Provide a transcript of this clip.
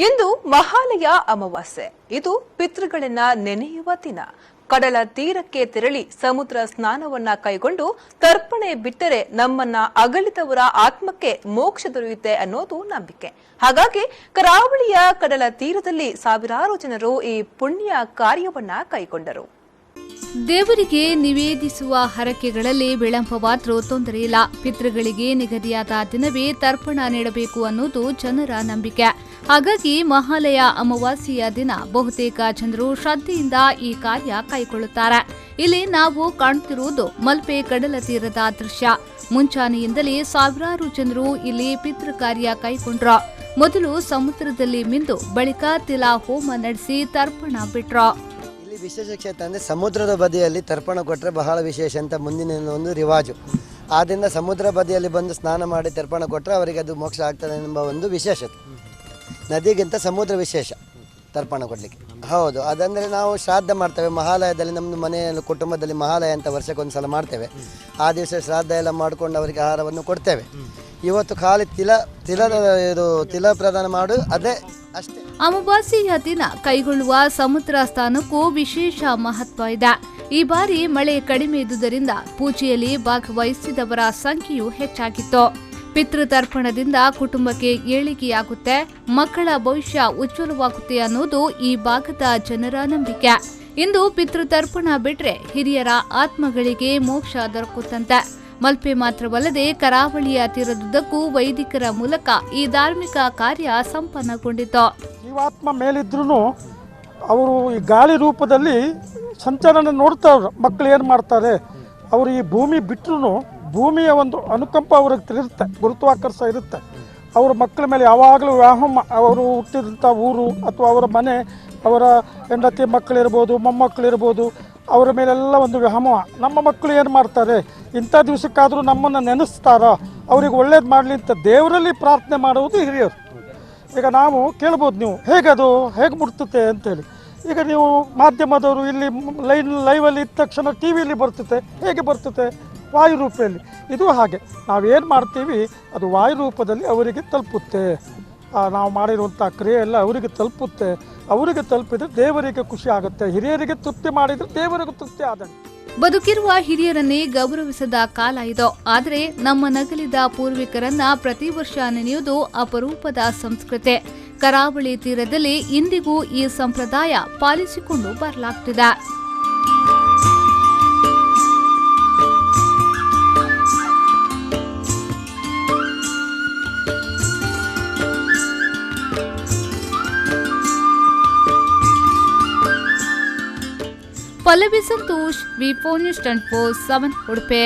ಇಂದು ಮಹಾಲಯ ಅಮಾವಾಸ್ಯೆ. ಇದು ಪಿತೃಗಳನ್ನ ನೆನೆಯುವ ದಿನ. ಕಡಲ ತೀರಕ್ಕೆ ತೆರಳಿ ಸಮುದ್ರ ಸ್ನಾನವನ್ನ ಕೈಗೊಂಡು ತರ್ಪಣೆ ಬಿಟ್ಟರೆ ನಮ್ಮನ್ನ ಅಗಲಿದವರ ಆತ್ಮಕ್ಕೆ ಮೋಕ್ಷ ದೊರೆಯುತ್ತೆ ಅನ್ನೋದು ನಂಬಿಕೆ. ಹಾಗಾಗಿ ಕರಾವಳಿಯ ಕಡಲ ತೀರದಲ್ಲಿ ಸಾವಿರಾರು ಜನರು ಈ ಪುಣ್ಯ ಕಾರ್ಯವನ್ನ ಕೈಗೊಂಡರು. ದೇವರಿಗೆ ನಿವೇದಿಸುವ ಹರಕೆಗಳಲ್ಲಿ ವಿಳಂಬವಾದರೂ ತೊಂದರೆ ಇಲ್ಲ. ಪಿತೃಗಳಿಗೆ ನಿಗದಿಯಾದ ದಿನವೇ ತರ್ಪಣ ನೀಡಬೇಕು ಅನ್ನೋದು ಜನರ ನಂಬಿಕೆ. ಹಾಗಾಗಿ ಮಹಾಲಯ ಅಮಾವಾಸ್ಯೆಯ ದಿನ ಬಹುತೇಕ ಜನರು ಶ್ರದ್ಧೆಯಿಂದ ಈ ಕಾರ್ಯ ಕೈಗೊಳ್ಳುತ್ತಾರೆ. ಇಲ್ಲಿ ನಾವು ಕಾಣುತ್ತಿರುವುದು ಮಲ್ಪೆ ಕಡಲ ತೀರದ ದೃಶ್ಯ. ಮುಂಚಾನೆಯಿಂದಲೇ ಸಾವಿರಾರು ಜನರು ಇಲ್ಲಿ ಪಿತೃ ಕಾರ್ಯ ಕೈಗೊಂಡ್ರು. ಮೊದಲು ಸಮುದ್ರದಲ್ಲಿ ಮಿಂದು ಬಳಿಕ ತಿಲಾ ಹೋಮ ನಡೆಸಿ ತರ್ಪಣ ಬಿಟ್ರು. ವಿಶೇಷ ಕ್ಷೇತ್ರ ಅಂದರೆ ಸಮುದ್ರದ ಬದಿಯಲ್ಲಿ ತರ್ಪಣ ಕೊಟ್ಟರೆ ಬಹಳ ವಿಶೇಷ ಅಂತ ಮುಂದಿನ ಒಂದು ರಿವಾಜು. ಆದ್ದರಿಂದ ಸಮುದ್ರ ಬದಿಯಲ್ಲಿ ಬಂದು ಸ್ನಾನ ಮಾಡಿ ತರ್ಪಣ ಕೊಟ್ಟರೆ ಅವರಿಗೆ ಅದು ಮೋಕ್ಷ ಆಗ್ತದೆ ಎಂಬ ಒಂದು ವಿಶೇಷತೆ. ನದಿಗಿಂತ ಸಮುದ್ರ ವಿಶೇಷ ತರ್ಪಣ ಕೊಡಲಿಕ್ಕೆ. ಹೌದು, ಅದಂದರೆ ನಾವು ಶ್ರಾದ್ದ ಮಾಡ್ತೇವೆ ಮಹಾಲಯದಲ್ಲಿ. ನಮ್ಮದು ಮನೆಯಲ್ಲಿ ಕುಟುಂಬದಲ್ಲಿ ಮಹಾಲಯ ಅಂತ ವರ್ಷಕ್ಕೊಂದು ಸಲ ಮಾಡ್ತೇವೆ. ಆ ದಿವಸ ಶ್ರಾದ್ದ ಎಲ್ಲ ಮಾಡಿಕೊಂಡು ಅವರಿಗೆ ಆಹಾರವನ್ನು ಕೊಡ್ತೇವೆ. ಇವತ್ತು ಖಾಲಿ ತಿಲ ಪ್ರದಾನ ಮಾಡು ಅದೇ ಅಷ್ಟೇ. ಅಮಾವಾಸ್ಯೆಯ ದಿನ ಕೈಗೊಳ್ಳುವ ಸಮುದ್ರ ಸ್ನಾನಕ್ಕೂ ವಿಶೇಷ ಮಹತ್ವ ಇದೆ. ಈ ಬಾರಿ ಮಳೆ ಕಡಿಮೆ ಇದ್ದುದರಿಂದ ಪೂಜೆಯಲ್ಲಿ ಭಾಗವಹಿಸಿದವರ ಸಂಖ್ಯೆಯೂ ಹೆಚ್ಚಾಗಿತ್ತು. ಪಿತೃತರ್ಪಣದಿಂದ ಕುಟುಂಬಕ್ಕೆ ಏಳಿಗೆಯಾಗುತ್ತೆ, ಮಕ್ಕಳ ಭವಿಷ್ಯ ಉಜ್ವಲವಾಗುತ್ತೆ ಅನ್ನೋದು ಈ ಭಾಗದ ಜನರ ನಂಬಿಕೆ. ಇಂದು ಪಿತೃತರ್ಪಣ ಬಿಟ್ರೆ ಹಿರಿಯರ ಆತ್ಮಗಳಿಗೆ ಮೋಕ್ಷ ದೊರಕುತ್ತಂತೆ. ಮಲ್ಪೆ ಮಾತ್ರವಲ್ಲದೆ ಕರಾವಳಿಯ ತೀರದುದ್ದಕ್ಕೂ ವೈದಿಕರ ಮೂಲಕ ಈ ಧಾರ್ಮಿಕ ಕಾರ್ಯ ಸಂಪನ್ನಗೊಂಡಿತು. ಜೀವಾತ್ಮ ಮೇಲಿದ್ರೂ ಅವರು ಈ ಗಾಳಿ ರೂಪದಲ್ಲಿ ಸಂಚಲನ ನೋಡ್ತಾವ್ರು. ಮಕ್ಕಳು ಏನು ಮಾಡ್ತಾರೆ, ಅವರು ಈ ಭೂಮಿ ಬಿಟ್ಟರು ಭೂಮಿಯ ಒಂದು ಅನುಕಂಪ ಅವ್ರಿಗೆ ಇರುತ್ತೆ, ಗುರುತ್ವಾಕರ್ಷ ಇರುತ್ತೆ. ಅವರ ಮಕ್ಕಳ ಮೇಲೆ ಯಾವಾಗಲೂ ವ್ಯಾಹಮ, ಅವರು ಹುಟ್ಟಿದಂಥ ಊರು ಅಥವಾ ಅವರ ಮನೆ, ಅವರ ಹೆಂಡತಿ ಮಕ್ಕಳಿರ್ಬೋದು, ಮೊಮ್ಮಕ್ಕಳಿರ್ಬೋದು, ಅವರ ಮೇಲೆಲ್ಲ ಒಂದು ವ್ಯಾಮೋಹ. ನಮ್ಮ ಮಕ್ಕಳು ಏನು ಮಾಡ್ತಾರೆ, ಇಂಥ ದಿವಸಕ್ಕಾದರೂ ನಮ್ಮನ್ನು ನೆನೆಸ್ತಾರೋ, ಅವ್ರಿಗೆ ಒಳ್ಳೇದು ಮಾಡಲಿ ಅಂತ ದೇವರಲ್ಲಿ ಪ್ರಾರ್ಥನೆ ಮಾಡುವುದು ಹಿರಿಯರು. ಈಗ ನಾವು ಕೇಳ್ಬೋದು, ನೀವು ಹೇಗೆ ಮುಟ್ತುತ್ತೆ ಅಂತೇಳಿ. ಈಗ ನೀವು ಮಾಧ್ಯಮದವರು ಇಲ್ಲಿ ಲೈವಲ್ಲಿ ಇದ್ದ ತಕ್ಷಣ ಟಿ ವಿಯಲ್ಲಿ ಬರ್ತದೆ. ಹೇಗೆ ಬರ್ತದೆ? ವಾಯುರೂಪದಲ್ಲಿ. ಇದು ಹಾಗೆ ನಾವೇನು ಮಾಡ್ತೀವಿ ಅದು ವಾಯುರೂಪದಲ್ಲಿ ಅವರಿಗೆ ತಲುಪುತ್ತೆ. ನಾವು ಮಾಡಿರುವಂಥ ಕ್ರಿಯೆ ಎಲ್ಲ ಅವರಿಗೆ ತಲುಪುತ್ತೆ. ಅವರಿಗೆ ತಲುಪಿದ್ರೆ ದೇವರಿಗೆ ಖುಷಿ ಆಗುತ್ತೆ. ಹಿರಿಯರಿಗೆ ತೃಪ್ತಿ ಮಾಡಿದರೆ ದೇವರಿಗೆ ತೃಪ್ತಿ ಆದಂಗೆ. ಬದುಕಿರುವ ಹಿರಿಯರನ್ನೇ ಗೌರವಿಸದ ಕಾಲ ಇದು. ಆದರೆ ನಮ್ಮ ನಗಲಿದ ಪೂರ್ವಿಕರನ್ನ ಪ್ರತಿ ವರ್ಷ ನೆನೆಯುವುದು ಅಪರೂಪದ ಸಂಸ್ಕೃತಿ. ಕರಾವಳಿ ತೀರದಲ್ಲಿ ಇಂದಿಗೂ ಈ ಸಂಪ್ರದಾಯ ಪಾಲಿಸಿಕೊಂಡು ಬರಲಾಗ್ತಿದೆ. ಪಲ್ಲವಿ ಸಂತೋಷ್, ವಿ4 ನ್ಯೂಸ್ 24/7 ಉಡುಪಿ.